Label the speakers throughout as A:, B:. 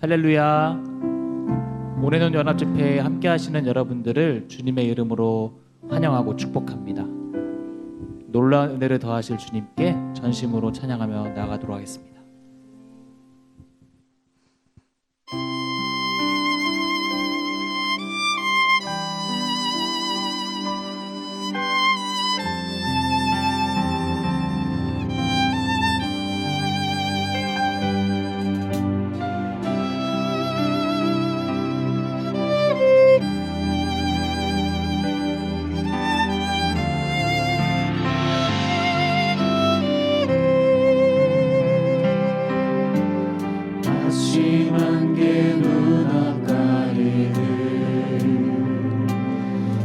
A: 할렐루야. 모래논 연합집회에 함께 하시는 여러분들을 주님의 이름으로 환영하고 축복합니다. 놀라운 은혜를 더하실 주님께 전심으로 찬양하며 나아가도록 하겠습니다.
B: 심한 게 눈앞가리는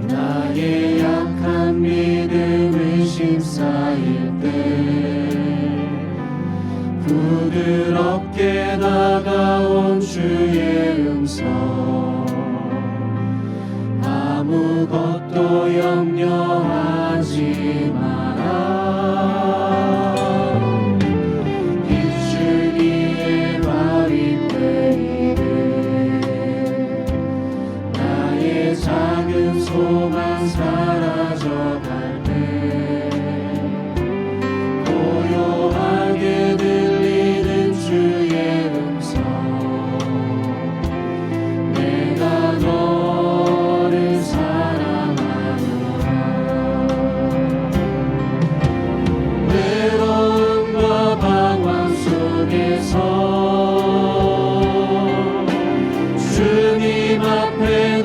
B: 나의 약한 믿음을 심사일 때 부드럽게 다가온 주의 음성 아무것도 염려하지 마라. 작은 소망 사라져갈 때 고요하게 들리는 주의 음성 내가 너를 사랑하노라. 외로움과 방황 속에서 주님 앞에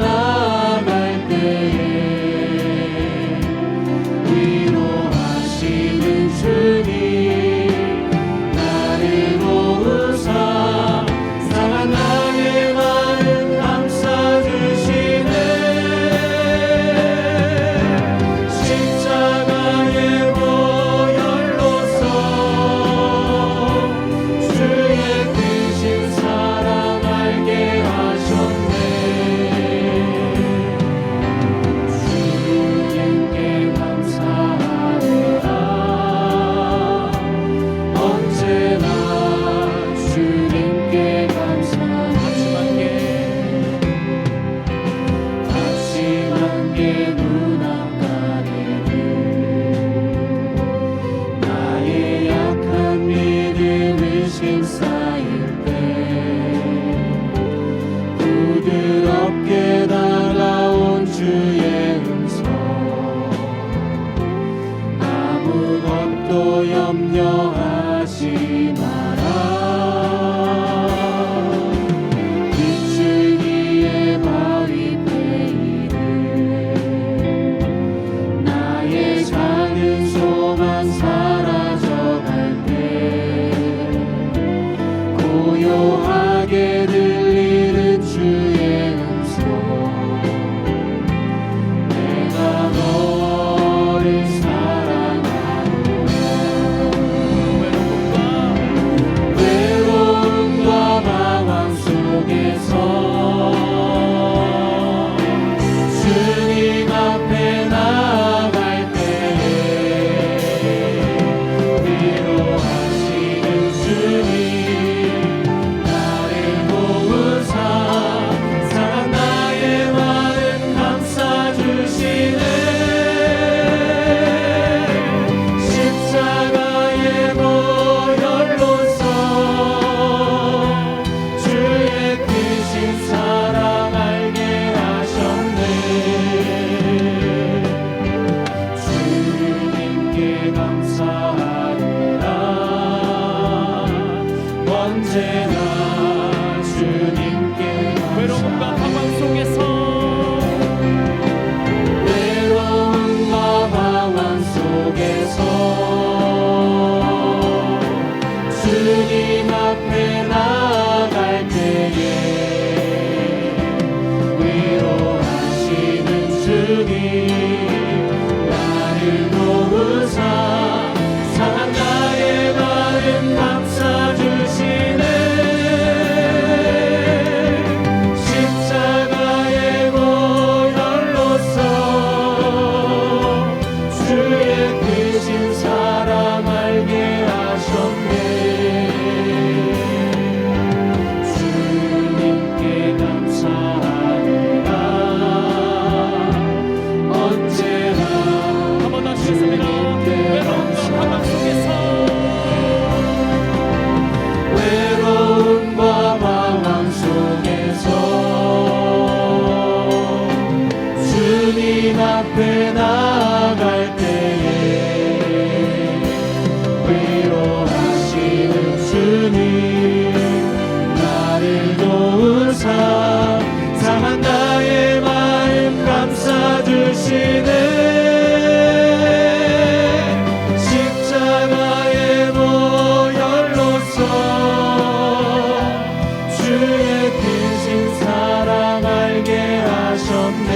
B: 없네.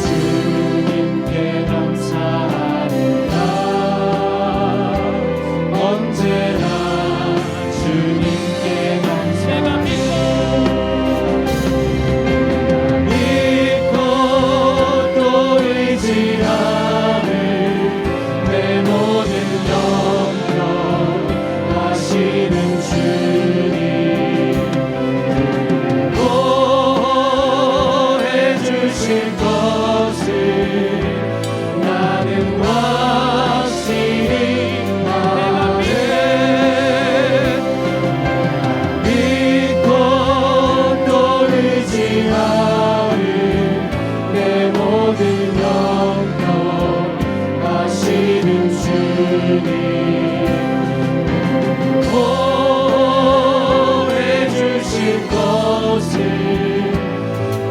B: 주님께 감사합니다. 언제나 주님께 믿고 또 의지하는 내 모든 영역하시는 주님, 해주실 것을 나는 확실히 아네. 믿고 또 의지하는 내 모든 영역 하시는 주님, 해주실 것을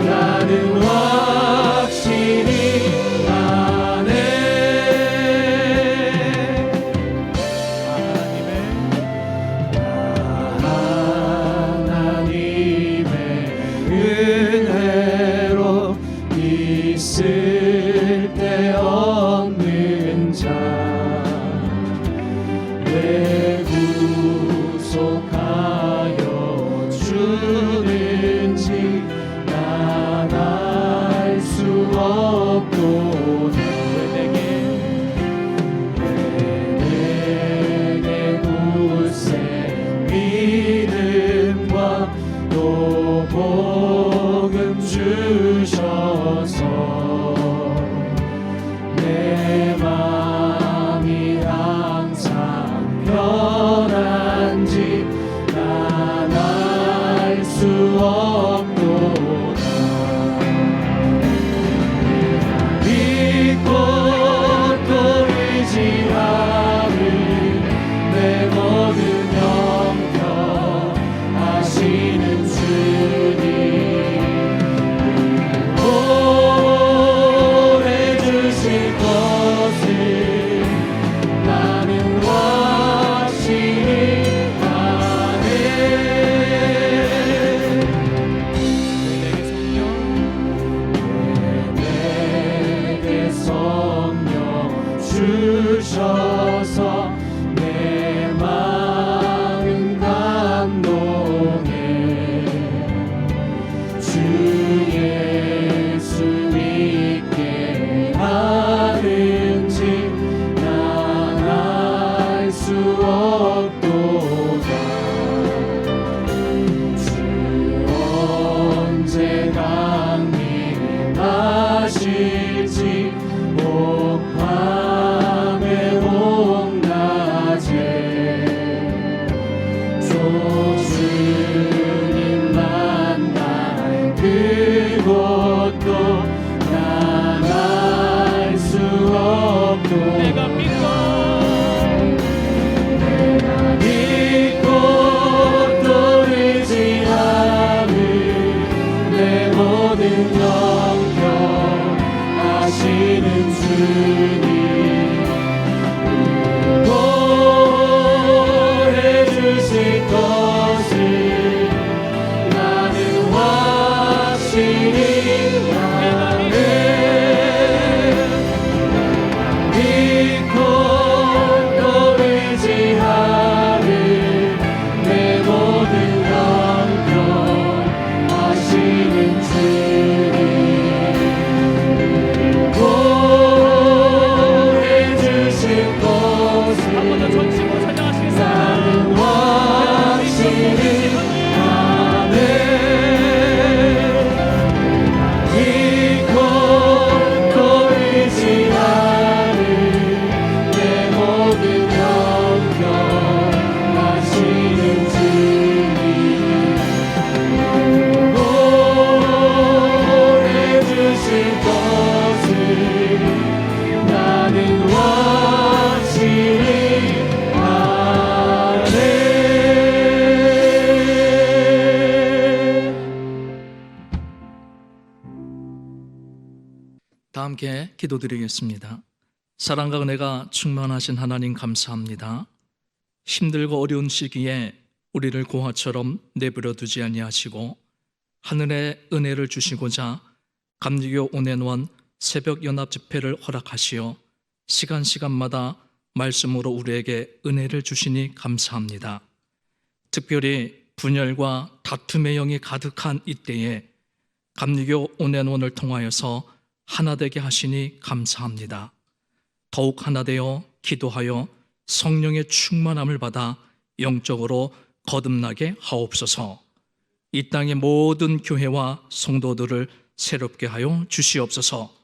B: 나는 확실히 아네. 하나님의 은혜로 있을 데 없는 자, 왜 구속하여 주는지 난 알 수 없도다. 왜 내게 굳세 믿음과 또 복음 주셔서 내 맘이 항상 편한지 난 알 수 없도다. 믿고 또 의지하는 내 모든 영역 하시는 주님, 해주실 것을 나는 확실히 아네. 내게 성령 주셔서 내 마음 감동해. 주 예수 믿게 하는지 난 알 수 없도다. 주 언제 강림하실지 온 밤에 온낮에 주 주님 만날 그곳도 난 알 수 없도다. 내가 믿고 또 의지하는 내 모든 영역 하시는 주님, 해주실 것을 나는 확실히 아네. 믿고 또 의지하는 내 모든 영역 하시는 주님, 해주실 것을 나는 확실히 아네. 믿고 또 의지하는 내 모든 영역 하시는 주님, 해주실 것을 나는 확실히 아네.
C: 다 함께 기도드리겠습니다. 사랑과 은혜가 충만하신 하나님 감사합니다. 힘들고 어려운 시기에 우리를 고아처럼 내버려 두지 아니하시고 하늘의 은혜를 주시고자 감리교 온앤원 새벽 연합 집회를 허락하시어 시간마다 말씀으로 우리에게 은혜를 주시니 감사합니다. 특별히 분열과 다툼의 영이 가득한 이때에 감리교 온앤원을 통하여서 하나 되게 하시니 감사합니다. 더욱 하나 되어 기도하여 성령의 충만함을 받아 영적으로 거듭나게 하옵소서. 이 땅의 모든 교회와 성도들을 새롭게 하여 주시옵소서.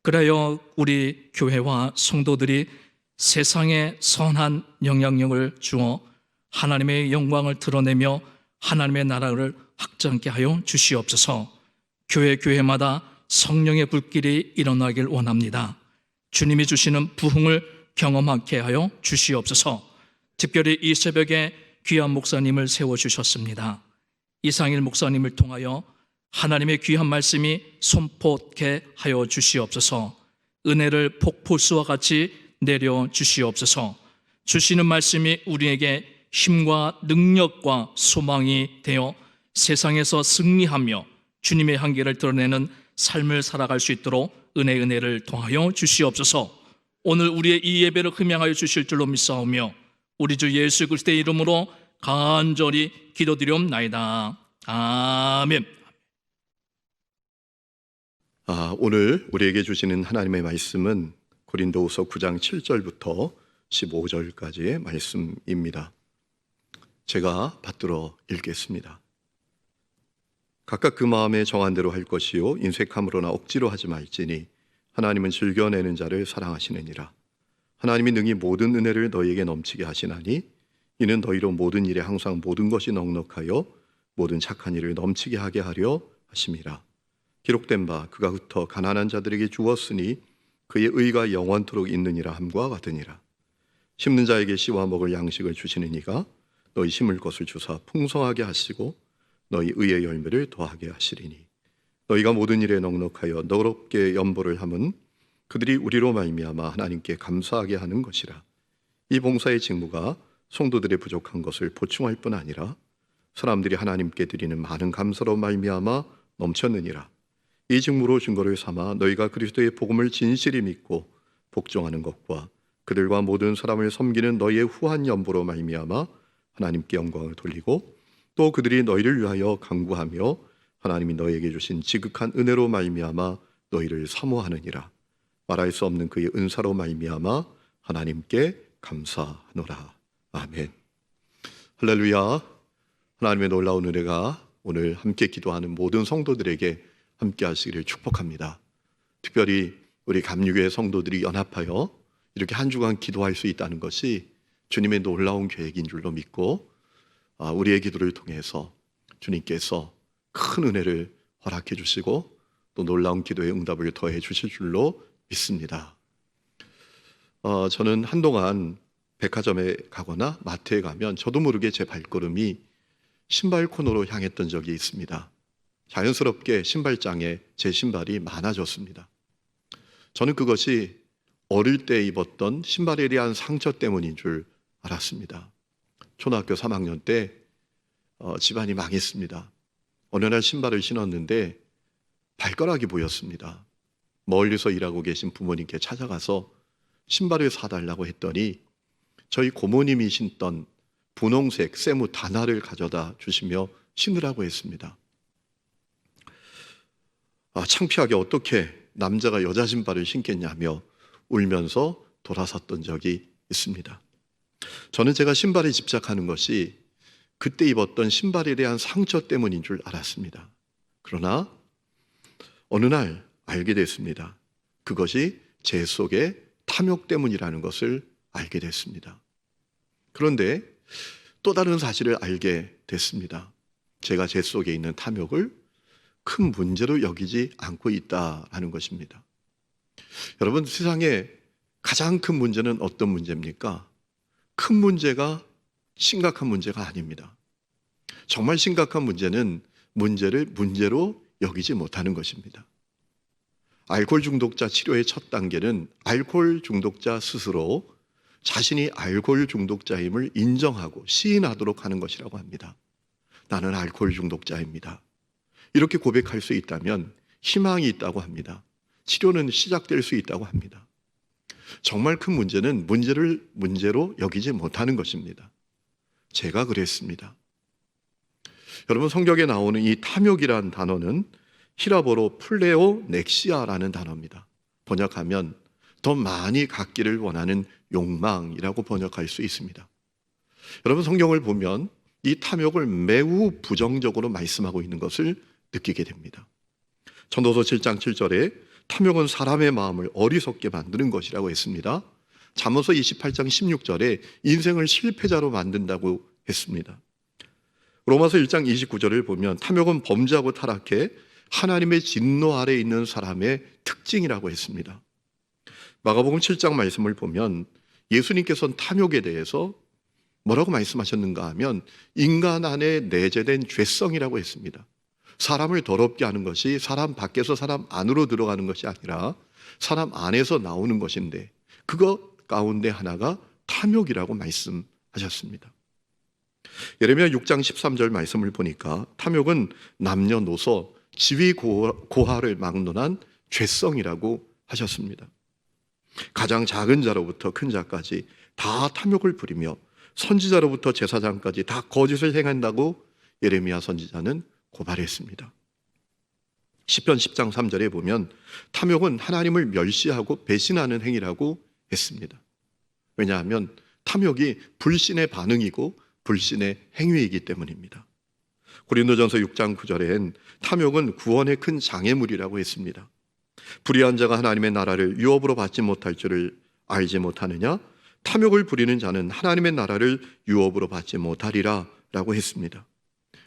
C: 그래야 우리 교회와 성도들이 세상에 선한 영향력을 주어 하나님의 영광을 드러내며 하나님의 나라를 확장케 하여 주시옵소서. 교회마다 성령의 불길이 일어나길 원합니다. 주님이 주시는 부흥을 경험하게 하여 주시옵소서. 특별히 이 새벽에 귀한 목사님을 세워주셨습니다. 이상일 목사님을 통하여 하나님의 귀한 말씀이 선포케 하여 주시옵소서. 은혜를 폭포수와 같이 내려 주시옵소서. 주시는 말씀이 우리에게 힘과 능력과 소망이 되어 세상에서 승리하며 주님의 한계를 드러내는 삶을 살아갈 수 있도록 은혜를 통하여 주시옵소서. 오늘 우리의 이 예배를 흠양하여 주실 줄로 믿사오며 우리 주 예수 그리스도의 이름으로 간절히 기도드리옵나이다. 아멘.
D: 오늘 우리에게 주시는 하나님의 말씀은 고린도후서 9장 7절부터 15절까지의 말씀입니다. 제가 받들어 읽겠습니다. 각각 그 마음에 정한 대로 할 것이요 인색함으로나 억지로 하지 말지니 하나님은 즐겨내는 자를 사랑하시느니라. 하나님이 능히 모든 은혜를 너희에게 넘치게 하시나니 이는 너희로 모든 일에 항상 모든 것이 넉넉하여 모든 착한 일을 넘치게 하게 하려 하심이라. 기록된 바 그가 흩어 가난한 자들에게 주었으니 그의 의가 영원토록 있느니라 함과 같으니라. 심는 자에게 씨와 먹을 양식을 주시는 이가 너희 심을 것을 주사 풍성하게 하시고 너희 의의 열매를 더하게 하시리니 너희가 모든 일에 넉넉하여 너롭게 연보를 함은 그들이 우리로 말미암아 하나님께 감사하게 하는 것이라. 이 봉사의 직무가 성도들의 부족한 것을 보충할 뿐 아니라 사람들이 하나님께 드리는 많은 감사로 말미암아 넘쳤느니라. 이 직무로 증거를 삼아 너희가 그리스도의 복음을 진실히 믿고 복종하는 것과 그들과 모든 사람을 섬기는 너희의 후한 연보로 말미암아 하나님께 영광을 돌리고 또 그들이 너희를 위하여 간구하며 하나님이 너희에게 주신 지극한 은혜로 말미암아 너희를 사모하느니라. 말할 수 없는 그의 은사로 말미암아 하나님께 감사하노라. 아멘. 할렐루야. 하나님의 놀라운 은혜가 오늘 함께 기도하는 모든 성도들에게 함께 하시기를 축복합니다. 특별히 우리 감리교회 성도들이 연합하여 이렇게 한 주간 기도할 수 있다는 것이 주님의 놀라운 계획인 줄로 믿고 우리의 기도를 통해서 주님께서 큰 은혜를 허락해 주시고 또 놀라운 기도의 응답을 더해 주실 줄로 믿습니다. 저는 한동안 백화점에 가거나 마트에 가면 저도 모르게 제 발걸음이 신발 코너로 향했던 적이 있습니다. 자연스럽게 신발장에 제 신발이 많아졌습니다. 저는 그것이 어릴 때 입었던 신발에 대한 상처 때문인 줄 알았습니다. 초등학교 3학년 때 집안이 망했습니다. 어느 날 신발을 신었는데 발가락이 보였습니다. 멀리서 일하고 계신 부모님께 찾아가서 신발을 사달라고 했더니 저희 고모님이 신던 분홍색 세무 단화를 가져다 주시며 신으라고 했습니다. 창피하게 어떻게 남자가 여자 신발을 신겠냐며 울면서 돌아섰던 적이 있습니다. 저는 제가 신발에 집착하는 것이 그때 입었던 신발에 대한 상처 때문인 줄 알았습니다. 그러나 어느 날 알게 됐습니다. 그것이 제 속의 탐욕 때문이라는 것을 알게 됐습니다. 그런데 또 다른 사실을 알게 됐습니다. 제가 제 속에 있는 탐욕을 큰 문제로 여기지 않고 있다라는 것입니다. 여러분, 세상에 가장 큰 문제는 어떤 문제입니까? 큰 문제가 심각한 문제가 아닙니다. 정말 심각한 문제는 문제를 문제로 여기지 못하는 것입니다. 알코올 중독자 치료의 첫 단계는 알코올 중독자 스스로 자신이 알코올 중독자임을 인정하고 시인하도록 하는 것이라고 합니다. 나는 알코올 중독자입니다. 이렇게 고백할 수 있다면 희망이 있다고 합니다. 치료는 시작될 수 있다고 합니다. 정말 큰 문제는 문제를 문제로 여기지 못하는 것입니다. 제가 그랬습니다. 여러분, 성경에 나오는 이 탐욕이라는 단어는 히라보로 플레오 넥시아라는 단어입니다. 번역하면 더 많이 갖기를 원하는 욕망이라고 번역할 수 있습니다. 여러분, 성경을 보면 이 탐욕을 매우 부정적으로 말씀하고 있는 것을 느끼게 됩니다. 전도서 7장 7절에 탐욕은 사람의 마음을 어리석게 만드는 것이라고 했습니다. 잠언서 28장 16절에 인생을 실패자로 만든다고 했습니다. 로마서 1장 29절을 보면 탐욕은 범죄하고 타락해 하나님의 진노 아래에 있는 사람의 특징이라고 했습니다. 마가복음 7장 말씀을 보면 예수님께서는 탐욕에 대해서 뭐라고 말씀하셨는가 하면 인간 안에 내재된 죄성이라고 했습니다. 사람을 더럽게 하는 것이 사람 밖에서 사람 안으로 들어가는 것이 아니라 사람 안에서 나오는 것인데 그것 가운데 하나가 탐욕이라고 말씀하셨습니다. 예레미야 6장 13절 말씀을 보니까 탐욕은 남녀노소 지위 고하를 막론한 죄성이라고 하셨습니다. 가장 작은 자로부터 큰 자까지 다 탐욕을 부리며 선지자로부터 제사장까지 다 거짓을 행한다고 예레미야 선지자는 고발했습니다. 시편 10장 3절에 보면 탐욕은 하나님을 멸시하고 배신하는 행위라고 했습니다. 왜냐하면 탐욕이 불신의 반응이고 불신의 행위이기 때문입니다. 고린도전서 6장 9절엔 탐욕은 구원의 큰 장애물이라고 했습니다. 불의한 자가 하나님의 나라를 유업으로 받지 못할 줄을 알지 못하느냐? 탐욕을 부리는 자는 하나님의 나라를 유업으로 받지 못하리라 라고 했습니다.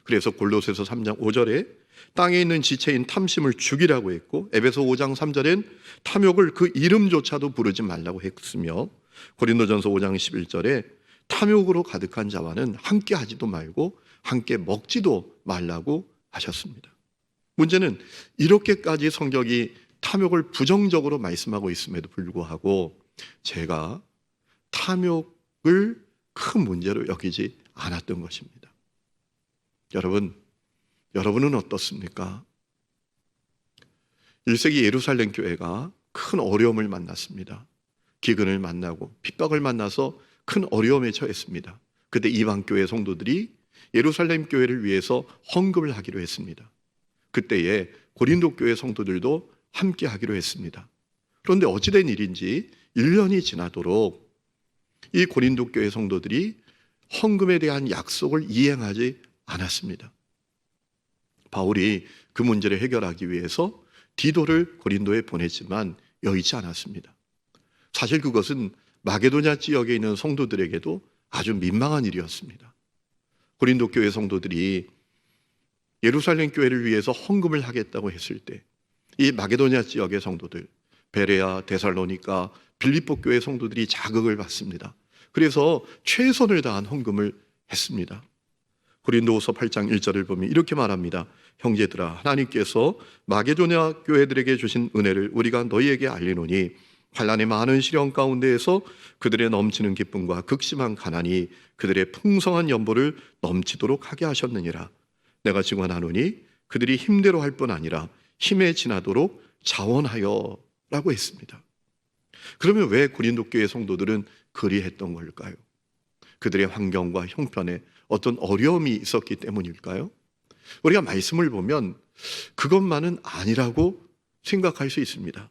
D: 그래서 골로새서 3장 5절에 땅에 있는 지체인 탐심을 죽이라고 했고 에베소 5장 3절엔 탐욕을 그 이름조차도 부르지 말라고 했으며 고린도전서 5장 11절에 탐욕으로 가득한 자와는 함께 하지도 말고 함께 먹지도 말라고 하셨습니다. 문제는 이렇게까지 성경이 탐욕을 부정적으로 말씀하고 있음에도 불구하고 제가 탐욕을 큰 문제로 여기지 않았던 것입니다. 여러분은 어떻습니까? 1세기 예루살렘 교회가 큰 어려움을 만났습니다. 기근을 만나고 핍박을 만나서 큰 어려움에 처했습니다. 그때 이방 교회 성도들이 예루살렘 교회를 위해서 헌금을 하기로 했습니다. 그때에 고린도 교회 성도들도 함께 하기로 했습니다. 그런데 어찌된 일인지 1년이 지나도록 이 고린도 교회 성도들이 헌금에 대한 약속을 이행하지 않았습니다. 바울이 그 문제를 해결하기 위해서 디도를 고린도에 보냈지만 여의치 않았습니다. 사실 그것은 마게도냐 지역에 있는 성도들에게도 아주 민망한 일이었습니다. 고린도 교회 성도들이 예루살렘 교회를 위해서 헌금을 하겠다고 했을 때 이 마게도냐 지역의 성도들, 베레아, 데살로니가, 빌립보 교회 성도들이 자극을 받습니다. 그래서 최선을 다한 헌금을 했습니다. 고린도후서 8장 1절을 보면 이렇게 말합니다. 형제들아, 하나님께서 마게도냐 교회들에게 주신 은혜를 우리가 너희에게 알리노니 환난의 많은 시련 가운데에서 그들의 넘치는 기쁨과 극심한 가난이 그들의 풍성한 연보를 넘치도록 하게 하셨느니라. 내가 증언하노니 그들이 힘대로 할 뿐 아니라 힘에 지나도록 자원하여 라고 했습니다. 그러면 왜 고린도 교회 성도들은 그리했던 걸까요? 그들의 환경과 형편에 어떤 어려움이 있었기 때문일까요? 우리가 말씀을 보면 그것만은 아니라고 생각할 수 있습니다.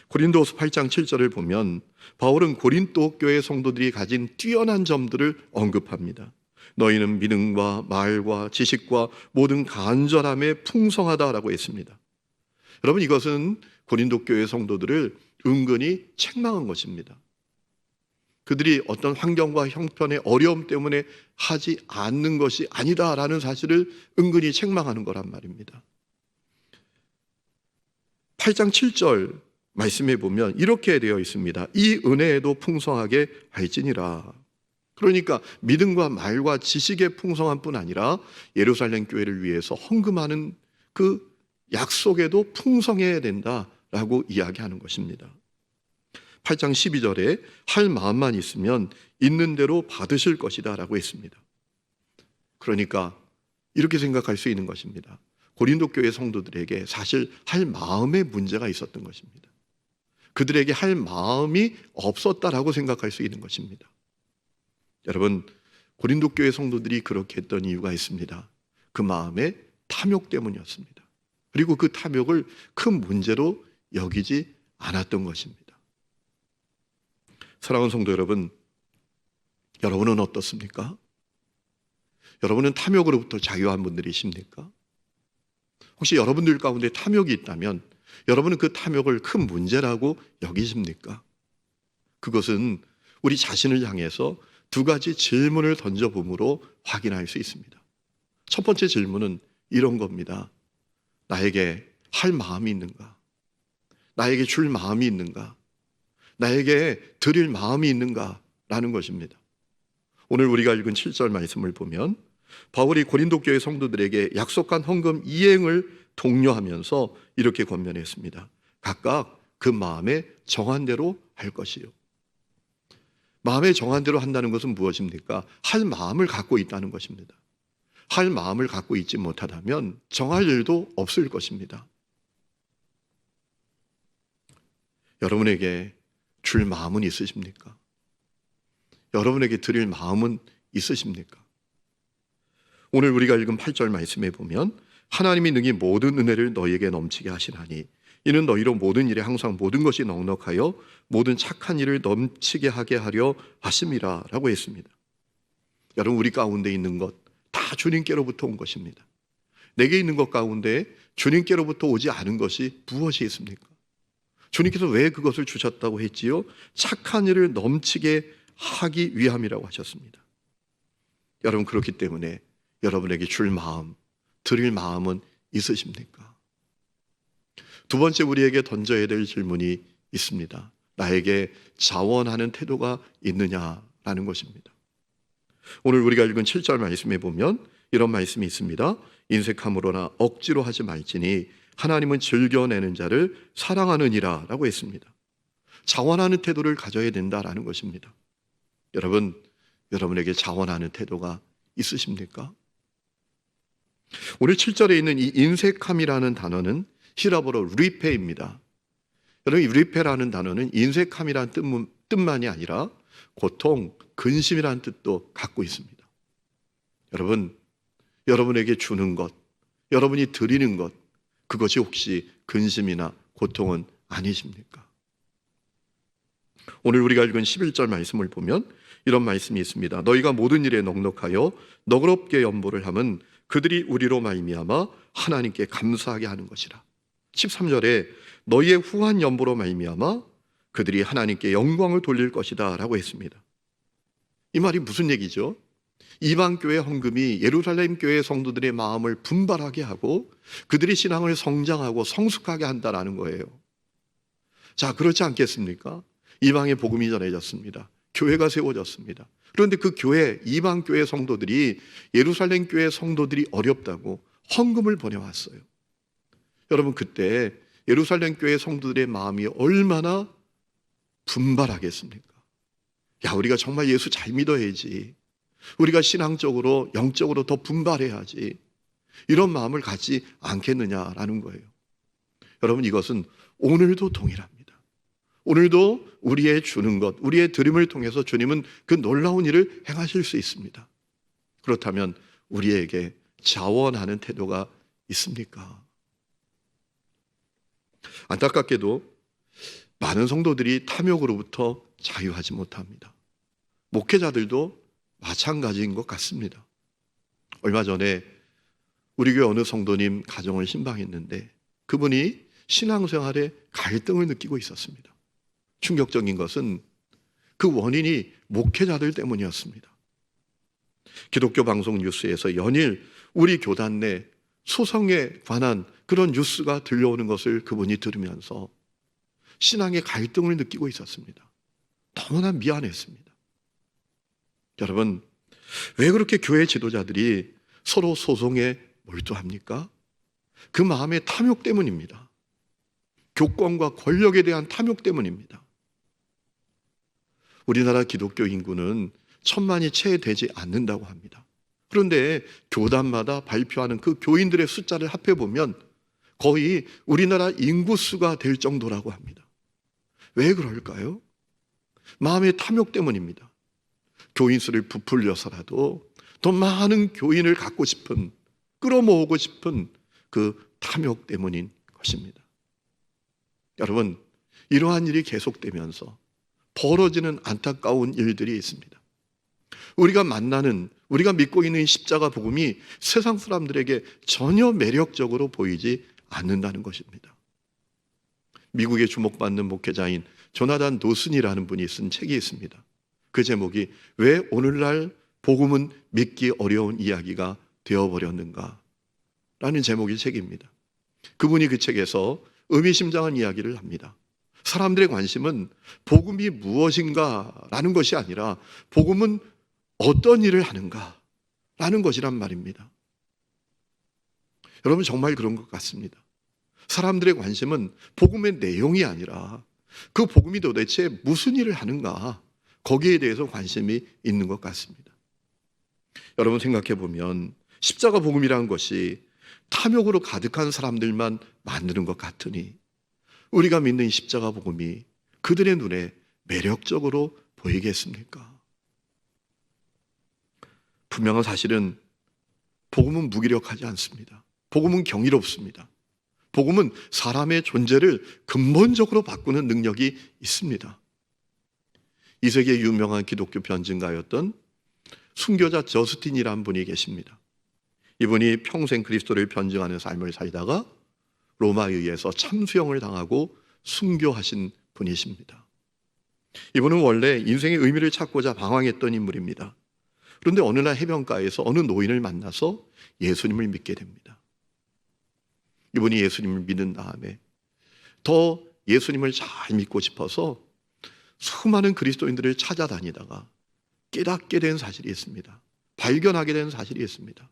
D: 고린도후서 8장 7절을 보면 바울은 고린도 교회 성도들이 가진 뛰어난 점들을 언급합니다. 너희는 믿음과 말과 지식과 모든 간절함에 풍성하다라고 했습니다. 여러분, 이것은 고린도 교회 성도들을 은근히 책망한 것입니다. 그들이 어떤 환경과 형편의 어려움 때문에 하지 않는 것이 아니다라는 사실을 은근히 책망하는 거란 말입니다. 8장 7절 말씀해 보면 이렇게 되어 있습니다. 이 은혜에도 풍성하게 할지니라. 그러니까 믿음과 말과 지식의 풍성한 뿐 아니라 예루살렘 교회를 위해서 헌금하는 그 약속에도 풍성해야 된다라고 이야기하는 것입니다. 8장 12절에 할 마음만 있으면 있는 대로 받으실 것이다 라고 했습니다. 그러니까 이렇게 생각할 수 있는 것입니다. 고린도 교회 성도들에게 사실 할 마음의 문제가 있었던 것입니다. 그들에게 할 마음이 없었다라고 생각할 수 있는 것입니다. 여러분, 고린도 교회 성도들이 그렇게 했던 이유가 있습니다. 그 마음의 탐욕 때문이었습니다. 그리고 그 탐욕을 큰 문제로 여기지 않았던 것입니다. 사랑하는 성도 여러분, 여러분은 어떻습니까? 여러분은 탐욕으로부터 자유한 분들이십니까? 혹시 여러분들 가운데 탐욕이 있다면 여러분은 그 탐욕을 큰 문제라고 여기십니까? 그것은 우리 자신을 향해서 두 가지 질문을 던져봄으로 확인할 수 있습니다. 첫 번째 질문은 이런 겁니다. 나에게 할 마음이 있는가? 나에게 줄 마음이 있는가? 나에게 드릴 마음이 있는가? 라는 것입니다. 오늘 우리가 읽은 7절 말씀을 보면 바울이 고린도 교회 성도들에게 약속한 헌금 이행을 독려하면서 이렇게 권면했습니다. 각각 그 마음에 정한 대로 할 것이요. 마음에 정한 대로 한다는 것은 무엇입니까? 할 마음을 갖고 있다는 것입니다. 할 마음을 갖고 있지 못하다면 정할 일도 없을 것입니다. 여러분에게 줄 마음은 있으십니까? 여러분에게 드릴 마음은 있으십니까? 오늘 우리가 읽은 8절 말씀에 보면 하나님이 능히 모든 은혜를 너희에게 넘치게 하시나니 이는 너희로 모든 일에 항상 모든 것이 넉넉하여 모든 착한 일을 넘치게 하게 하려 하심이라 라고 했습니다. 여러분, 우리 가운데 있는 것 다 주님께로부터 온 것입니다. 내게 있는 것 가운데 주님께로부터 오지 않은 것이 무엇이 있습니까? 주님께서 왜 그것을 주셨다고 했지요? 착한 일을 넘치게 하기 위함이라고 하셨습니다. 여러분, 그렇기 때문에 여러분에게 줄 마음, 드릴 마음은 있으십니까? 두 번째 우리에게 던져야 될 질문이 있습니다. 나에게 자원하는 태도가 있느냐라는 것입니다. 오늘 우리가 읽은 7절 말씀에 보면 이런 말씀이 있습니다. 인색함으로나 억지로 하지 말지니 하나님은 즐겨내는 자를 사랑하느니라 라고 했습니다. 자원하는 태도를 가져야 된다라는 것입니다. 여러분, 여러분에게 자원하는 태도가 있으십니까? 오늘 7절에 있는 이 인색함이라는 단어는 히라보로 리페입니다. 여러분, 이 리페라는 단어는 인색함이라는 뜻만이 아니라 고통, 근심이라는 뜻도 갖고 있습니다. 여러분, 여러분에게 주는 것, 여러분이 드리는 것, 그것이 혹시 근심이나 고통은 아니십니까? 오늘 우리가 읽은 11절 말씀을 보면 이런 말씀이 있습니다. 너희가 모든 일에 넉넉하여 너그럽게 연보를 함은 그들이 우리로 말미암아 하나님께 감사하게 하는 것이라. 13절에 너희의 후한 연보로 말미암아 그들이 하나님께 영광을 돌릴 것이다 라고 했습니다. 이 말이 무슨 얘기죠? 이방 교회 헌금이 예루살렘 교회 성도들의 마음을 분발하게 하고 그들의 신앙을 성장하고 성숙하게 한다라는 거예요. 자, 그렇지 않겠습니까? 이방의 복음이 전해졌습니다. 교회가 세워졌습니다. 그런데 그 교회, 이방 교회 성도들이 예루살렘 교회 성도들이 어렵다고 헌금을 보내왔어요. 여러분, 그때 예루살렘 교회 성도들의 마음이 얼마나 분발하겠습니까? 야, 우리가 정말 예수 잘 믿어야지. 우리가 신앙적으로, 영적으로 더 분발해야지. 이런 마음을 갖지 않겠느냐라는 거예요. 여러분, 이것은 오늘도 동일합니다. 오늘도 우리의 주는 것, 우리의 드림을 통해서 주님은 그 놀라운 일을 행하실 수 있습니다. 그렇다면 우리에게 자원하는 태도가 있습니까? 안타깝게도 많은 성도들이 탐욕으로부터 자유하지 못합니다. 목회자들도 마찬가지인 것 같습니다. 얼마 전에 우리 교회 어느 성도님 가정을 신방했는데 그분이 신앙생활에 갈등을 느끼고 있었습니다. 충격적인 것은 그 원인이 목회자들 때문이었습니다. 기독교 방송 뉴스에서 연일 우리 교단 내 소송에 관한 그런 뉴스가 들려오는 것을 그분이 들으면서 신앙의 갈등을 느끼고 있었습니다. 너무나 미안했습니다. 여러분, 왜 그렇게 교회 지도자들이 서로 소송에 몰두합니까? 그 마음의 탐욕 때문입니다. 교권과 권력에 대한 탐욕 때문입니다. 우리나라 기독교 인구는 1000만이 채 되지 않는다고 합니다. 그런데 교단마다 발표하는 그 교인들의 숫자를 합해보면 거의 우리나라 인구수가 될 정도라고 합니다. 왜 그럴까요? 마음의 탐욕 때문입니다. 교인 수를 부풀려서라도 더 많은 교인을 갖고 싶은, 끌어모으고 싶은 그 탐욕 때문인 것입니다. 여러분, 이러한 일이 계속되면서 벌어지는 안타까운 일들이 있습니다. 우리가 만나는, 우리가 믿고 있는 십자가 복음이 세상 사람들에게 전혀 매력적으로 보이지 않는다는 것입니다. 미국에 주목받는 목회자인 조나단 노슨이라는 분이 쓴 책이 있습니다. 그 제목이 왜 오늘날 복음은 믿기 어려운 이야기가 되어버렸는가 라는 제목의 책입니다. 그분이 그 책에서 의미심장한 이야기를 합니다. 사람들의 관심은 복음이 무엇인가 라는 것이 아니라 복음은 어떤 일을 하는가 라는 것이란 말입니다. 여러분, 정말 그런 것 같습니다. 사람들의 관심은 복음의 내용이 아니라 그 복음이 도대체 무슨 일을 하는가, 거기에 대해서 관심이 있는 것 같습니다. 여러분, 생각해 보면 십자가 복음이라는 것이 탐욕으로 가득한 사람들만 만드는 것 같으니 우리가 믿는 십자가 복음이 그들의 눈에 매력적으로 보이겠습니까? 분명한 사실은 복음은 무기력하지 않습니다. 복음은 경이롭습니다. 복음은 사람의 존재를 근본적으로 바꾸는 능력이 있습니다. 이 세계의 유명한 기독교 변증가였던 순교자 저스틴이라는 분이 계십니다. 이분이 평생 그리스도를 변증하는 삶을 살다가 로마에 의해서 참수형을 당하고 순교하신 분이십니다. 이분은 원래 인생의 의미를 찾고자 방황했던 인물입니다. 그런데 어느 날 해변가에서 어느 노인을 만나서 예수님을 믿게 됩니다. 이분이 예수님을 믿은 다음에 더 예수님을 잘 믿고 싶어서 수많은 그리스도인들을 찾아다니다가 깨닫게 된 사실이 있습니다. 발견하게 된 사실이 있습니다.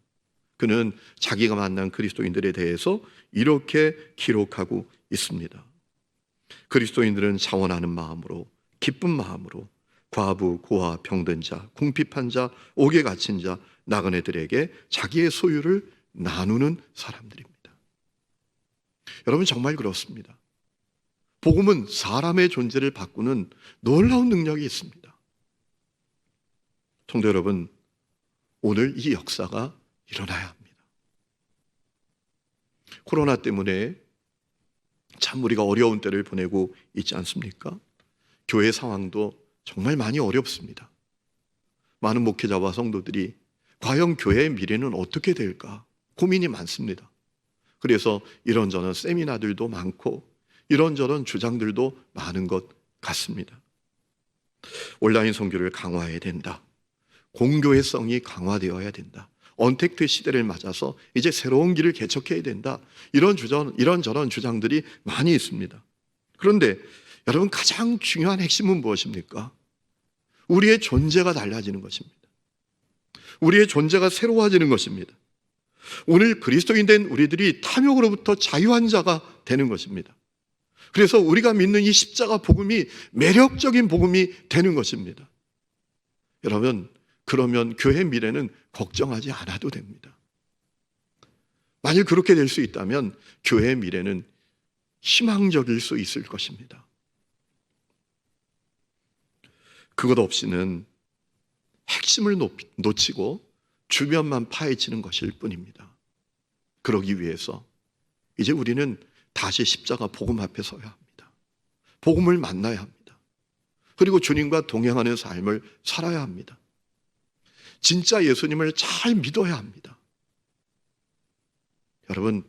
D: 그는 자기가 만난 그리스도인들에 대해서 이렇게 기록하고 있습니다. 그리스도인들은 자원하는 마음으로, 기쁜 마음으로 과부, 고아, 병든 자, 궁핍한 자, 옥에 갇힌 자, 나그네들에게 자기의 소유를 나누는 사람들입니다. 여러분, 정말 그렇습니다. 복음은 사람의 존재를 바꾸는 놀라운 능력이 있습니다. 성도 여러분, 오늘 이 역사가 일어나야 합니다. 코로나 때문에 참 우리가 어려운 때를 보내고 있지 않습니까? 교회 상황도 정말 많이 어렵습니다. 많은 목회자와 성도들이 과연 교회의 미래는 어떻게 될까 고민이 많습니다. 그래서 이런저런 세미나들도 많고 이런저런 주장들도 많은 것 같습니다. 온라인 선교를 강화해야 된다. 공교회성이 강화되어야 된다. 언택트 시대를 맞아서 이제 새로운 길을 개척해야 된다. 이런저런 주장들이 많이 있습니다. 그런데 여러분, 가장 중요한 핵심은 무엇입니까? 우리의 존재가 달라지는 것입니다. 우리의 존재가 새로워지는 것입니다. 오늘 그리스도인 된 우리들이 탐욕으로부터 자유한 자가 되는 것입니다. 그래서 우리가 믿는 이 십자가 복음이 매력적인 복음이 되는 것입니다. 여러분, 그러면 교회 미래는 걱정하지 않아도 됩니다. 만일 그렇게 될 수 있다면 교회의 미래는 희망적일 수 있을 것입니다. 그것 없이는 핵심을 놓치고 주변만 파헤치는 것일 뿐입니다. 그러기 위해서 이제 우리는 다시 십자가 복음 앞에 서야 합니다. 복음을 만나야 합니다. 그리고 주님과 동행하는 삶을 살아야 합니다. 진짜 예수님을 잘 믿어야 합니다. 여러분,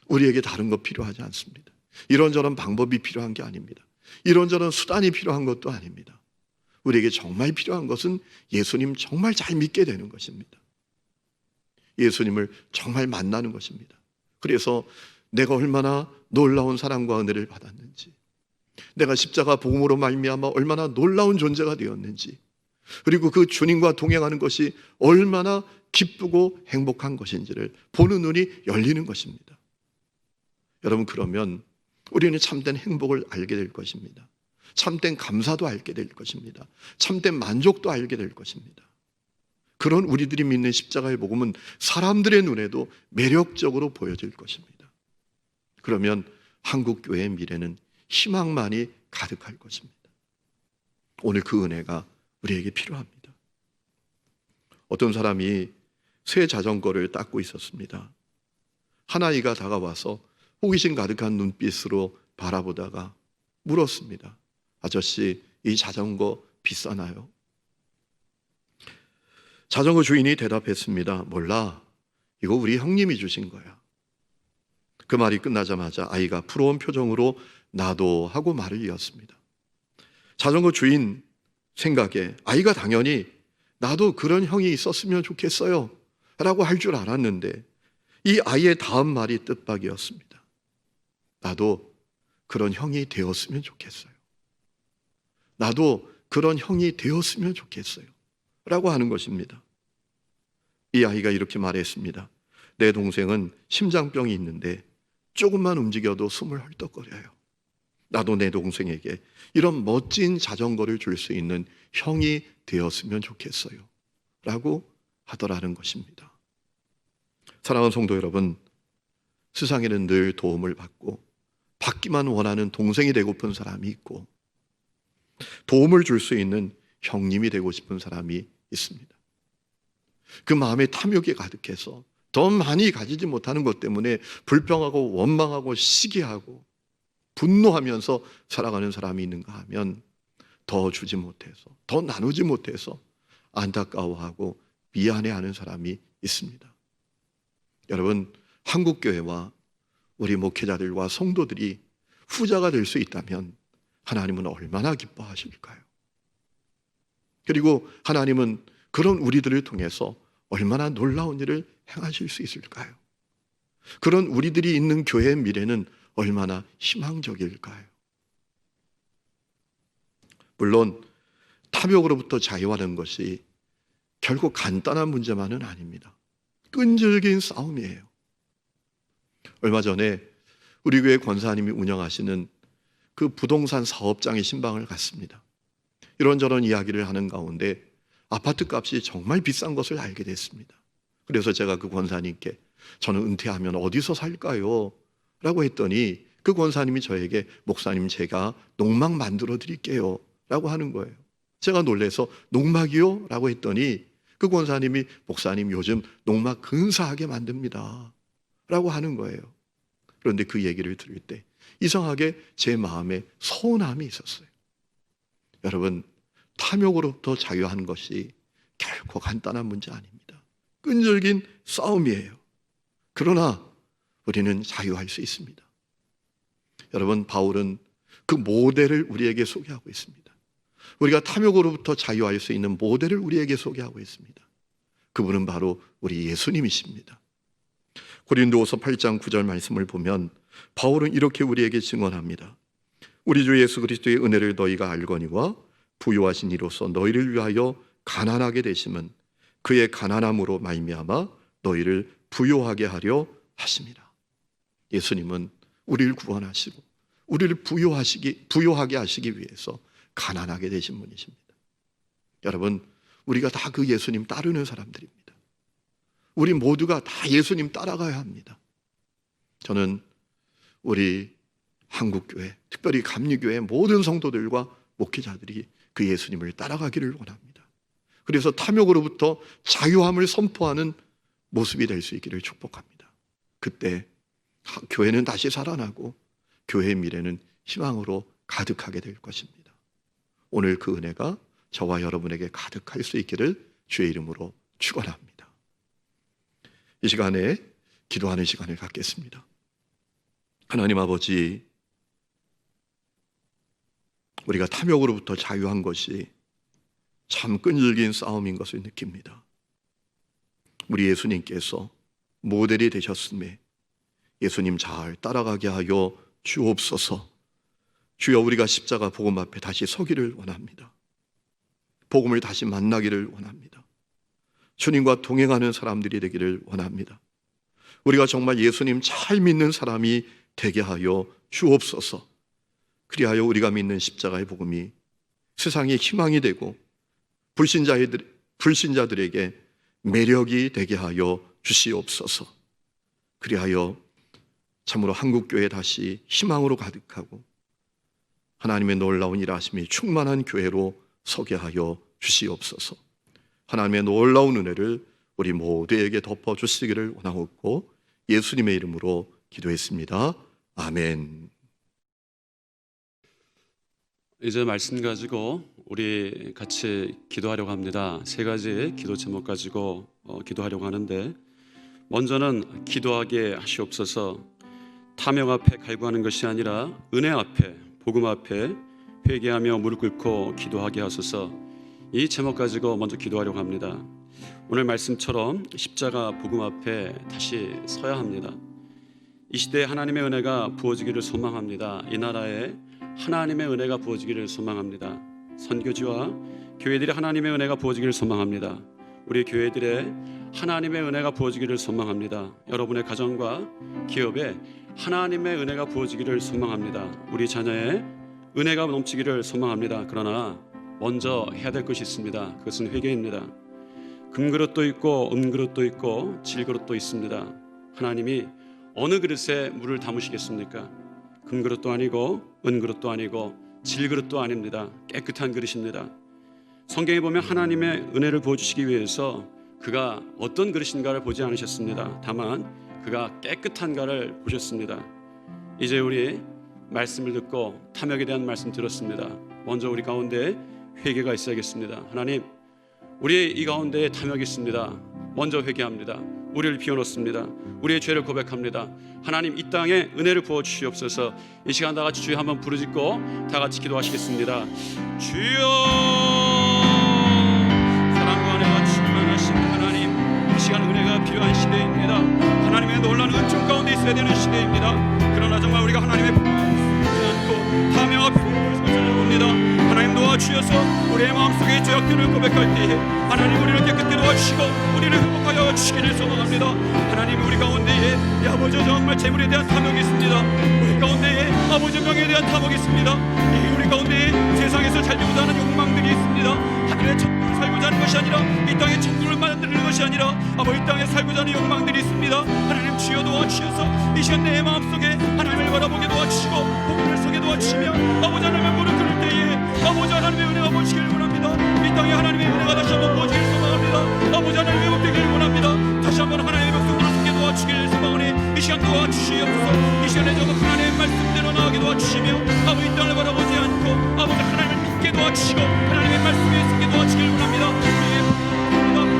D: 우리에게 다른 것 필요하지 않습니다. 이런저런 방법이 필요한 게 아닙니다. 이런저런 수단이 필요한 것도 아닙니다. 우리에게 정말 필요한 것은 예수님 정말 잘 믿게 되는 것입니다. 예수님을 정말 만나는 것입니다. 그래서 내가 얼마나 놀라운 사랑과 은혜를 받았는지, 내가 십자가 복음으로 말미암아 얼마나 놀라운 존재가 되었는지, 그리고 그 주님과 동행하는 것이 얼마나 기쁘고 행복한 것인지를 보는 눈이 열리는 것입니다. 여러분, 그러면 우리는 참된 행복을 알게 될 것입니다. 참된 감사도 알게 될 것입니다. 참된 만족도 알게 될 것입니다. 그런 우리들이 믿는 십자가의 복음은 사람들의 눈에도 매력적으로 보여질 것입니다. 그러면 한국교회의 미래는 희망만이 가득할 것입니다. 오늘 그 은혜가 우리에게 필요합니다. 어떤 사람이 새 자전거를 닦고 있었습니다. 한 아이가 다가와서 호기심 가득한 눈빛으로 바라보다가 물었습니다. 아저씨, 이 자전거 비싸나요? 자전거 주인이 대답했습니다. 몰라. 이거 우리 형님이 주신 거야. 그 말이 끝나자마자 아이가 부러운 표정으로 나도 하고 말을 이었습니다. 자전거 주인 생각에 아이가 당연히 나도 그런 형이 있었으면 좋겠어요 라고 할 줄 알았는데 이 아이의 다음 말이 뜻밖이었습니다. 나도 그런 형이 되었으면 좋겠어요. 나도 그런 형이 되었으면 좋겠어요 라고 하는 것입니다. 이 아이가 이렇게 말했습니다. 내 동생은 심장병이 있는데 조금만 움직여도 숨을 헐떡거려요. 나도 내 동생에게 이런 멋진 자전거를 줄 수 있는 형이 되었으면 좋겠어요 라고 하더라는 것입니다. 사랑하는 성도 여러분, 세상에는 늘 도움을 받고 받기만 원하는 동생이 되고픈 사람이 있고 도움을 줄 수 있는 형님이 되고 싶은 사람이 있습니다. 그 마음에 탐욕이 가득해서 더 많이 가지지 못하는 것 때문에 불평하고 원망하고 시기하고 분노하면서 살아가는 사람이 있는가 하면 더 주지 못해서, 더 나누지 못해서 안타까워하고 미안해하는 사람이 있습니다. 여러분, 한국교회와 우리 목회자들과 성도들이 후자가 될 수 있다면 하나님은 얼마나 기뻐하실까요? 그리고 하나님은 그런 우리들을 통해서 얼마나 놀라운 일을 행하실 수 있을까요? 그런 우리들이 있는 교회의 미래는 얼마나 희망적일까요? 물론 탐욕으로부터 자유하는 것이 결코 간단한 문제만은 아닙니다. 끈질긴 싸움이에요. 얼마 전에 우리 교회 권사님이 운영하시는 그 부동산 사업장의 신방을 갔습니다. 이런저런 이야기를 하는 가운데 아파트 값이 정말 비싼 것을 알게 됐습니다. 그래서 제가 그 권사님께 저는 은퇴하면 어디서 살까요? 라고 했더니 그 권사님이 저에게 목사님 제가 농막 만들어 드릴게요 라고 하는 거예요. 제가 놀라서 농막이요? 라고 했더니 그 권사님이 목사님 요즘 농막 근사하게 만듭니다 라고 하는 거예요. 그런데 그 얘기를 들을 때 이상하게 제 마음에 서운함이 있었어요. 여러분, 탐욕으로부터 자유한 것이 결코 간단한 문제 아닙니다. 끈질긴 싸움이에요. 그러나 우리는 자유할 수 있습니다. 여러분, 바울은 그 모델을 우리에게 소개하고 있습니다. 우리가 탐욕으로부터 자유할 수 있는 모델을 우리에게 소개하고 있습니다. 그분은 바로 우리 예수님이십니다. 고린도후서 8장 9절 말씀을 보면 바울은 이렇게 우리에게 증언합니다. 우리 주 예수 그리스도의 은혜를 너희가 알거니와 부요하신 이로써 너희를 위하여 가난하게 되심은 그의 가난함으로 말미암아 너희를 부요하게 하려 하심이라. 예수님은 우리를 구원하시고 우리를 부요하게 하시기 위해서 가난하게 되신 분이십니다. 여러분, 우리가 다 그 예수님 따르는 사람들입니다. 우리 모두가 다 예수님 따라가야 합니다. 저는 우리 한국교회, 특별히 감리교회 모든 성도들과 목회자들이 그 예수님을 따라가기를 원합니다. 그래서 탐욕으로부터 자유함을 선포하는 모습이 될 수 있기를 축복합니다. 그때 교회는 다시 살아나고 교회의 미래는 희망으로 가득하게 될 것입니다. 오늘 그 은혜가 저와 여러분에게 가득할 수 있기를 주의 이름으로 축원합니다. 이 시간에 기도하는 시간을 갖겠습니다. 하나님 아버지, 우리가 탐욕으로부터 자유한 것이 참 끈질긴 싸움인 것을 느낍니다. 우리 예수님께서 모델이 되셨음에 예수님 잘 따라가게 하여 주옵소서. 주여, 우리가 십자가 복음 앞에 다시 서기를 원합니다. 복음을 다시 만나기를 원합니다. 주님과 동행하는 사람들이 되기를 원합니다. 우리가 정말 예수님 잘 믿는 사람이 되게 하여 주옵소서. 그리하여 우리가 믿는 십자가의 복음이 세상의 희망이 되고 불신자들에게 매력이 되게 하여 주시옵소서. 그리하여 참으로 한국교회 다시 희망으로 가득하고 하나님의 놀라운 일하심이 충만한 교회로 서게 하여 주시옵소서. 하나님의 놀라운 은혜를 우리 모두에게 덮어주시기를 원하옵고 예수님의 이름으로 기도했습니다. 아멘.
B: 이제 말씀 가지고 우리 같이 기도하려고 합니다. 세 가지 기도 제목 가지고 기도하려고 하는데, 먼저는 기도하게 하시옵소서. 탐욕 앞에 갈구하는 것이 아니라 은혜 앞에, 복음 앞에 회개하며 무릎 꿇고 기도하게 하소서. 이 제목 가지고 먼저 기도하려고 합니다. 오늘 말씀처럼 십자가 복음 앞에 다시 서야 합니다. 이 시대에 하나님의 은혜가 부어지기를 소망합니다. 이 나라에 하나님의 은혜가 부어지기를 소망합니다. 선교지와 교회들이 하나님의 은혜가 부어지기를 소망합니다. 우리 교회들의 하나님의 은혜가 부어지기를 소망합니다. 여러분의 가정과 기업에 하나님의 은혜가 부어지기를 소망합니다. 우리 자녀의 은혜가 넘치기를 소망합니다. 그러나 먼저 해야 될 것이 있습니다. 그것은 회개입니다. 금그릇도 있고 은그릇도 있고 질그릇도 있습니다. 하나님이 어느 그릇에 물을 담으시겠습니까? 금그릇도 아니고 은그릇도 아니고 질그릇도 아닙니다. 깨끗한 그릇입니다. 성경에 보면 하나님의 은혜를 부어주시기 위해서 그가 어떤 그릇인가를 보지 않으셨습니다. 다만 그가 깨끗한가를 보셨습니다. 이제 우리 말씀을 듣고 탐욕에 대한 말씀 들었습니다. 먼저 우리 가운데 회개가 있어야겠습니다. 하나님, 우리 이 가운데에 탐욕이 있습니다. 먼저 회개합니다. 우리를 비워놓습니다. 우리의 죄를 고백합니다. 하나님, 이 땅에 은혜를 부어주시옵소서. 이 시간 다 같이 주여 한번 부르짖고 다 같이 기도하시겠습니다. 주여, 사랑과 은혜가 충만하신 하나님, 이 시간 은혜가 필요한 시대입니다. 하나님의 놀라운 은총 가운데 있어야 되는 시대입니다. 그러나 정말 우리가 하나님의 복음을 듣지 않고 탐욕 앞에 봅니다. 하나님 도와주셔서 우리의 마음속에 죄악들을 고백할 때에 하나님 우리를 깨끗게 도와주시고 우리를 회복하여 주시기를 소망합니다. 하나님, 우리 가운데에 아버지 정말 재물에 대한 탐욕이 있습니다. 우리 가운데에 아버지 명예에 대한 탐욕이 있습니다. 우리 가운데에 세상에서 살고자 하는 욕망들이 있습니다. 하늘의 천국을 살고자 하는 것이 아니라 이 땅의 천국을 만드는 것이 아니라 아버지 이 땅에 살고자 하는 욕망들이 있습니다. 하나님 주여 도와주셔서 이 시간 내 마음속에 하나님을 바라보게 도와주시고 복음을 서게 도와주시며 아버지 하나님의 무릎 꿇을 때에 아버지 하나님의 은혜가 부어지기를 원합니다. 이 땅에 하나님의 은혜가 다시 한번 부어지기를 소망합니다. 아버지 하나님 회복되기를 원합니다. 다시 한번 하나님의 백성들을 서게 도와주기를 소망하니 이 시간 도와주시옵소서. 이 시간에 저도 하나님의 말씀대로 나아가게 도와주시며 아버지 이 땅을 바라보지 않고 아버지 하나님을 믿게 도와주시고 하나님의 말씀에 서게 도와주기를 원합니다. 우리의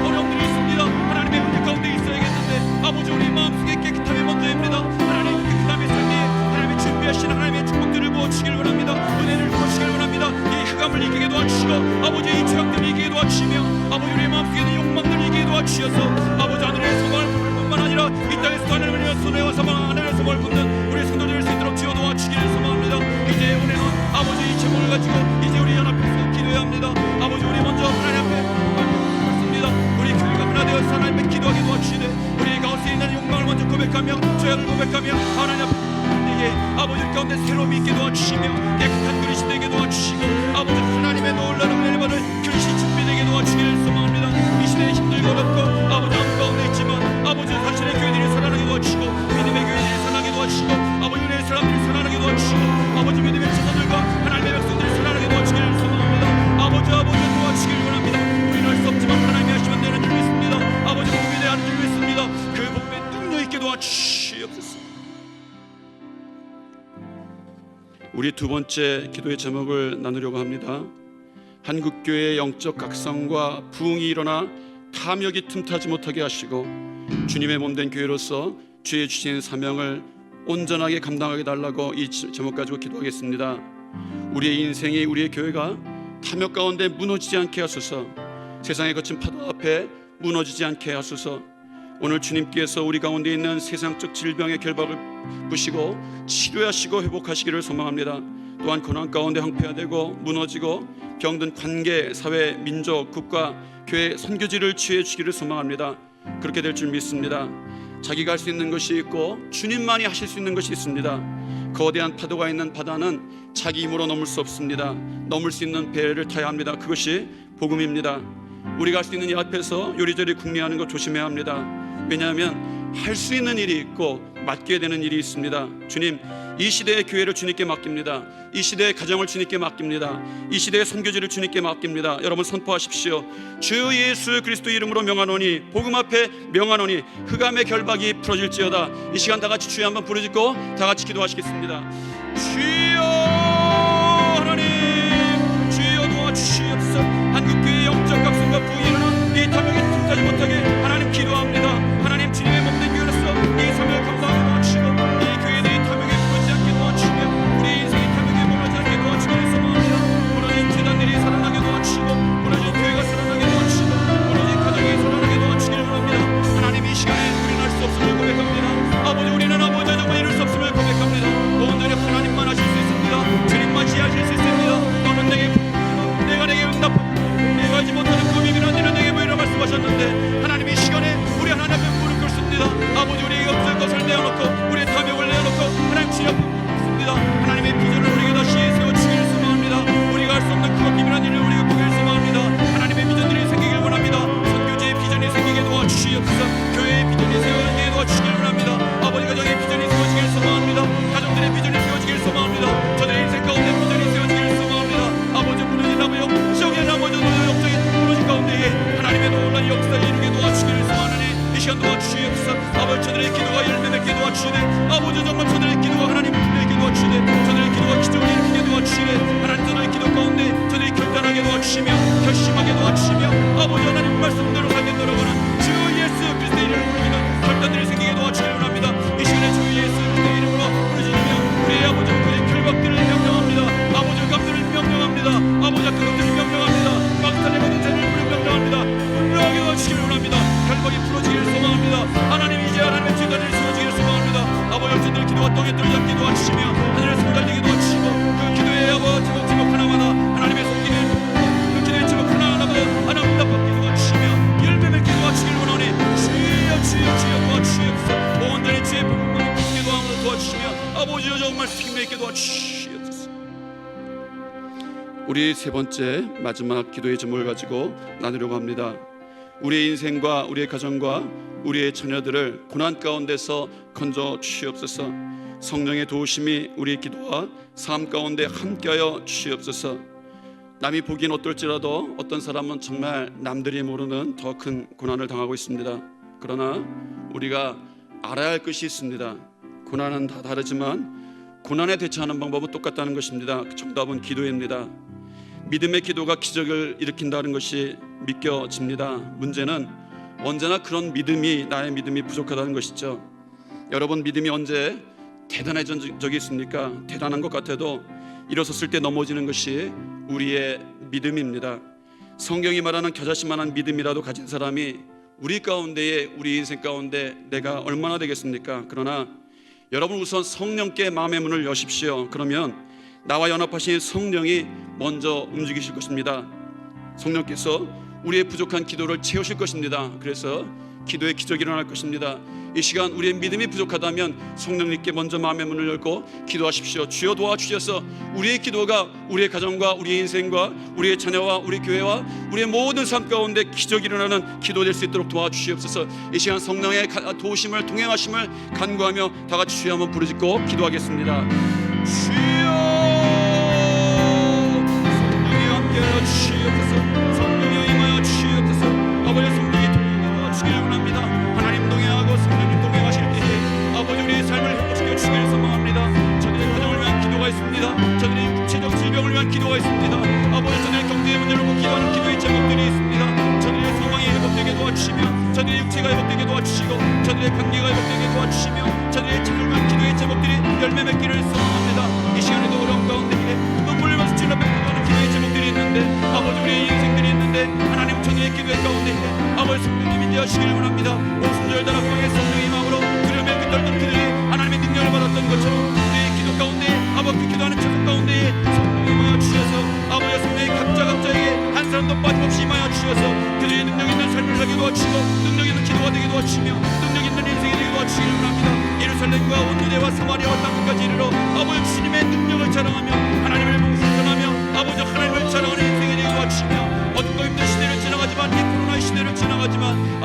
B: 어려움들이 있습니다. 하나님의 은혜 가운데 있어야겠는데 아버지 우리 마음속에 깨끗함이 먼저입니다. 하나님 깨끗함이 있을 때에 하나님의 준비하신 하나님의 축복들을 부어주시기를 원합니다. 은혜를 부어주시기를 원합니다. 이 흑암을 이기게 도와주시고 아버지 이 죄악들을 이기게 도와주시며 아버지 우리의 마음속에 있는 욕망들을 이기게 도와주셔서 아버지 하늘의 소망을 품을 뿐만 아니라 이 땅에서 하늘을 위해 손에와 사망 하늘의 소망을 품는 우리 성도들 수 있도록 지어 도와주시기를 소망합니다. 이제 우리는 아버지 이 제목을 가지고 이제 우리 연합해서 기도해야 합니다. 아버지 우리 먼저 하나님 앞에 말씀드렸습니다. 우리 교회가 하나 되어서 하나님 앞에 기도하게 도와주시되 우리 가운데 있는 욕망을 먼저 고백하며 죄를 고백하며 하나님 앞에 아버지 가운데 새로움이 있게 도와주시며 깨끗한 그릇이 되게 도와주시고 아버지 하나님의 놀라운 은혜를 받을 그릇이 준비되게 도와주시기를 소망합니다. 이 시대에 힘들고 어렵고 아버지 아무 가운데 있지만 아버지 자신의 교회들이 살아나게 도와주시고 믿음의 교회들이 살아나게 도와주시고 아버지 은혜의 사람들이 살아나게 도와주시고 아버지 믿음의 자손들과 하나님의 백성들이 살아나게 도와주시기를 소망합니다. 아버지 도와주시기를 원합니다. 우리는 할 수 없지만 하나님이 하시면 되는 줄 믿습니다. 아버지 복음에 대한 줄 믿습니다. 그 복음에 능력 있게 도와주시옵소서. 우리 두 번째 기도의 제목을 나누려고 합니다. 한국교회의 영적 각성과 부흥이 일어나 탐욕이 틈타지 못하게 하시고 주님의 몸된 교회로서 주의 주신 사명을 온전하게 감당하게 달라고 이 제목 가지고 기도하겠습니다. 우리의 인생이 우리의 교회가 탐욕 가운데 무너지지 않게 하소서. 세상의 거친 파도 앞에 무너지지 않게 하소서. 오늘 주님께서 우리 가운데 있는 세상적 질병의 결박을 부시고 치료하시고 회복하시기를 소망합니다. 또한 고난 가운데 황폐화되고 무너지고 병든 관계, 사회, 민족, 국가, 교회, 선교지를 취해 주기를 소망합니다. 그렇게 될 줄 믿습니다. 자기가 할 수 있는 것이 있고 주님만이 하실 수 있는 것이 있습니다. 거대한 파도가 있는 바다는 자기 힘으로 넘을 수 없습니다. 넘을 수 있는 배를 타야 합니다. 그것이 복음입니다. 우리가 할 수 있는 일 앞에서 요리조리 궁리하는 거 조심해야 합니다. 왜냐하면 할 수 있는 일이 있고 맡겨야 되는 일이 있습니다. 주님, 이 시대의 교회를 주님께 맡깁니다. 이 시대의 가정을 주님께 맡깁니다. 이 시대의 선교지를 주님께 맡깁니다. 여러분 선포하십시오. 주 예수 그리스도 이름으로 명하노니, 복음 앞에 명하노니 흑암의 결박이 풀어질지어다. 이 시간 다 같이 주여 한번 부르짖고 다 같이 기도하시겠습니다. 주여 하나님, 주여 도와주시옵소서. 한국교회의 영적 각성과 부흥이라는 이 탐욕에 틈타지 못하게 하나님 기도합니다. 하나님, 주님의 몸된 교회로서 이 사명을 감당하게 도와주시고, 이 교회들이 탐욕에 부러지지 않게 도와주시며, 우리 인생이 탐욕에 몰아지 않게 도와주기를 소망합니다. 무너진 재단들이 살아나게 도와주시고, 무너진 교회가 살아나게 도와주시고, 무너진 가정이 살아나게 도와주기를 원합니다. 하나님, 이 시간에 우리는 할 수 없음을 고백합니다. 아버지, 우리는 아버지 정말 이룰 수 없음을 고백합니다. 온전히 하나님만 하실 수 있습니다. 주님만 지하실 수 있습니다. 너는 내게 내가 내게 응답하고 내가 하지 못하는 그 비밀한 일은 내게 보이라 말씀하셨는데, 하나님 이 시간에 우리 하나님 앞에 무릎 꿇습니다. 아버지, 우리에게 없을 것을 내어놓고 우리의 탐욕을 내어놓고 하나님 치료받습니다. 하나님의 비전을 우리에게 다시 세워주기를 소망합니다. 우리가 할 수 없는 그 비밀한 일을 우리가 보기를 소망합니다. 하나님의 비전들이 생기길 원합니다. 선교지의 비전이 생기게 도와주시옵소서. 교회의 비전이 세워지게 도와주시길 원합니다. 아버지, 가정의 비전이 세워지길 소망합니다. 가정들의 비전이 세워지길 소망합니다. 저들의 인생 가운데 비전이 세워지길 소망합니다. 아버지, 무너진 아버지, 영적인 아버지, 영적인 무너진 가운데에 하나님의 놀라운 역사에 이르게 도와주시기를 소망하니 이 시간 도와주시옵소서. 아버지, 저들의 기도가 열매 맺게 도와주시네. 아버지, 정말 저들의 기도가 하나님 맺게 도와주시네. 저들의 기도가 기적을 일으키게 도와주시네. 하나님, 저들의 기도 가운데 저들이 결단하게 도와주시며 결심하게 도와주시며, 아버지 하나님 말씀대로 살게 돌아가는 주 예수 그리스도의 이름을 부르기는 결단들이 생기게 도와주시기 원합니다. 이 시간에 주 예수 그리스도의 이름으로 부르짖으며 우리의 아버지 그의 결박들을 명령합니다. 아버지 감들을 명령합니다. 아버지 그 것들을 명령합니다. 막달의 모든 죄를 명령합니다. 분명하게 도와주시기를 원합니다. 결박이 풀어지기를 소망합니다. 하나님, 이제 하나님의 뒤단을 세워지기를 소망합니다. 아버지, 영신들 기도가 땅에 떨어지게 도와주시며 하늘의 손 달리게 도와주시고, 그 기도의 아버지 제목 하나마다 하나님의 손길을 그 기도의 제목 하나마다 하나님 답답게 도와주시며 열매 맺게 도와주시기를 원하니 주여 주여 주여 도와주시옵소서. 온전히 주의 복음을 믿게 도와주시며 아버지여 정말 힘있게 있게 도와주시옵소서. 우리 세 번째 마지막 기도의 제목을 가지고 나누려고 합니다. 우리의 인생과 우리의 가정과 우리의 자녀들을 고난 가운데서 건져 주시옵소서. 성령의 도우심이 우리의 기도와 삶 가운데 함께하여 주시옵소서. 남이 보기엔 어떨지라도 어떤 사람은 정말 남들이 모르는 더 큰 고난을 당하고 있습니다. 그러나 우리가 알아야 할 것이 있습니다. 고난은 다 다르지만 고난에 대처하는 방법은 똑같다는 것입니다. 정답은 기도입니다. 믿음의 기도가 기적을 일으킨다는 것이 믿겨집니다. 문제는 언제나 그런 믿음이 나의 믿음이 부족하다는 것이죠. 여러분, 믿음이 언제 대단해진 적이 있습니까? 대단한 것 같아도 일어섰을 때 넘어지는 것이 우리의 믿음입니다. 성경이 말하는 겨자씨만한 믿음이라도 가진 사람이 우리 가운데에, 우리 인생 가운데 내가 얼마나 되겠습니까? 그러나 여러분, 우선 성령께 마음의 문을 여십시오. 그러면 나와 연합하신 성령이 먼저 움직이실 것입니다. 성령께서 우리의 부족한 기도를 채우실 것입니다. 그래서 기도의 기적이 일어날 것입니다. 이 시간 우리의 믿음이 부족하다면 성령님께 먼저 마음의 문을 열고 기도하십시오. 주여 도와주셔서 우리의 기도가 우리의 가정과 우리의 인생과 우리의 자녀와 우리 교회와 우리의 모든 삶 가운데 기적이 일어나는 기도 될 수 있도록 도와주시옵소서. 이 시간 성령의 도우심을 동행하심을 간구하며 다 같이 주여 한번 부르짖고 기도하겠습니다. 주여, 성령이 함께하여 주시옵소서. 성령이 임하여 주시옵소서. 아버지, 성령이 동행하여 주시기를 원합니다. 하나님 동행하고 성령님 동행하실 때에 아버지 우리의 삶을 회복시켜 주시기를 소망합니다. 저들의 가정을 위한 기도가 있습니다. 저들의 육체적 질병을 위한 기도가 있습니다. 아버지, 저들의 경제의 문제를 놓고 기도하는 기도의 제목들이 있습니다. 저들의 소망이 회복되게 도와주시며 저들의 육체가 회복되게 도와주시고 저들의 관계가 회복되게 도와주시며 저들의 자녀를 위한 기도의 제목들이 열매 맺기를 소망합니다. 이 시간에도 어려운 가운데에 눈물을 흘리면서 질러뱉는 기도의 제목들이 있는데 아버지, 우리의 인생들이 있는데 하나님, 저희의 기도의 가운데에 아버지 성령님이 인도하시기를 원합니다. 오순절 다락방의 성령의 마음으로 두려움에 깃들던 그들이 하나님의 능력을 받았던 것처럼 우리의 기도 가운데 아버지, 그 기도하는 자들 가운데에 성령이 임하여 주셔서 아버지, 성령이 각자에게 한 사람도 빠짐없이 임하여 주셔서 그들의 능력 있는 삶을 살게 도와주시고 능력 있는 기도가 되게 도와주시며 능력 있는 인생이 되게 도와주시기를 원합니다. 예루살렘과 온 유대와 사마리아와 땅끝까지 이르러 아버지 주님의 능력을 자랑하며 하나님을 봉사하며 아버지 하나님을 자랑하는 인생이 되게 도와주시며 어둠과 힘든 시대를 지나가지만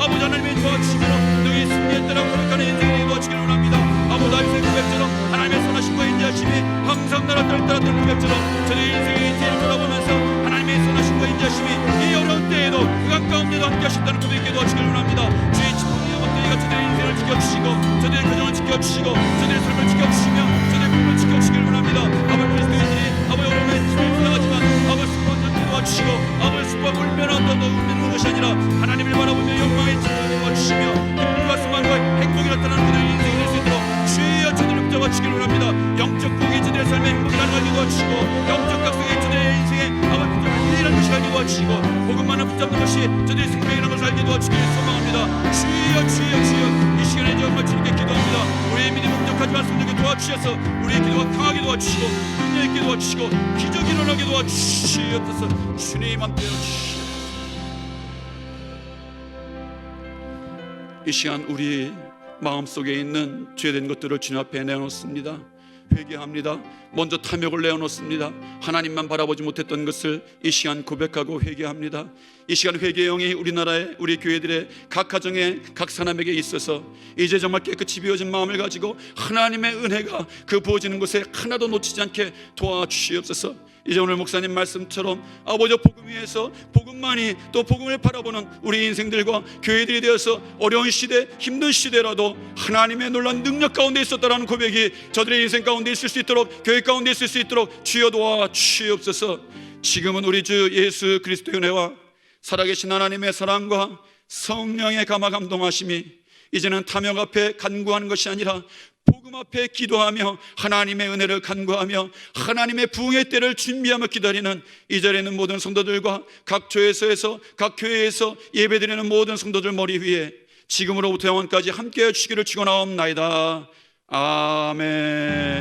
B: 아버지 하나님의 도와주심으로 너희 승리에 따라 거룩한 인생이 도와주기를 원합니다. 아버지 다윗의 고백처럼 하나님의 선하심과 인자하심이 항상 나라 따랐던 고백처럼 저희 인생의 인생을 돌아보면서 하나님의 선하심과 인자하심이 이 어려운 때에도 그간 가운데도 함께 하신다는 고백에 도와주기를 원합니다. 주의 지도자와 어떠이가 저들의 인생을 지켜주시고 저들의 가정을 지켜주시고 저들의 삶을 지켜주시며 저들의 꿈을 지켜주시기를 원합니다. 아버지 그리스도인들이 아버지 어려움에 집을 지나가지만 아버지 수고한다는 도와주시고 아버지 수고와 울면한다는 울는 것이 아니라 하나님을 바라보며 영광의 지도를 도와주시며 기쁨과 소망과 행복이 나타나는 그들의 인생이 될 수 있도록 주여 저들을 붙잡아 주기를 원합니다. 영적 부흥이 저들의 삶에 행복이 가능하게 도와주시고 영적 각성이 저들의 인생에 아버지 일하는 것이 알게 도와주시고 복음만을 붙잡는 것이 저들의 생명이라는 것을 알게 도와주기를 소망합니다. 주여 주여 주여 이 시간에 정말 주님께 기도합니다. 우리의 믿음이 부족하지만 성령께 도와주셔서 우리의 기도가 강하게 도와주시고 능력 있게 도와주시고 기적이 일어나게 도와주시옵소서. 주님 함께해 주시옵소서. 이 시간 우리 마음속에 있는 죄된 것들을 주님 앞에 내놓습니다. 회개합니다. 먼저 탐욕을 내어놓습니다. 하나님만 바라보지 못했던 것을 이 시간 고백하고 회개합니다. 이 시간 회개의 영이 우리나라의 우리 교회들의 각 가정에 각 사람에게 있어서 이제 정말 깨끗이 비워진 마음을 가지고 하나님의 은혜가 그 부어지는 곳에 하나도 놓치지 않게 도와주시옵소서. 이제 오늘 목사님 말씀처럼 아버지 복음 위에서 복음만이 또 복음을 바라보는 우리 인생들과 교회들이 되어서 어려운 시대 힘든 시대라도 하나님의 놀라운 능력 가운데 있었다라는 고백이 저들의 인생 가운데 있을 수 있도록 교회 가운데 있을 수 있도록 주여 도와주시옵소서. 지금은 우리 주 예수 그리스도의 은혜와 살아계신 하나님의 사랑과 성령의 감화 감동하심이 이제는 탐욕 앞에 간구하는 것이 아니라 복음 앞에 기도하며 하나님의 은혜를 간구하며 하나님의 부흥의 때를 준비하며 기다리는 이 자리에 있는 모든 성도들과 각 조회소에서 각 교회에서 예배드리는 모든 성도들 머리 위에 지금으로부터 영원까지 함께해 주시기를 축원하옵나이다. 아멘.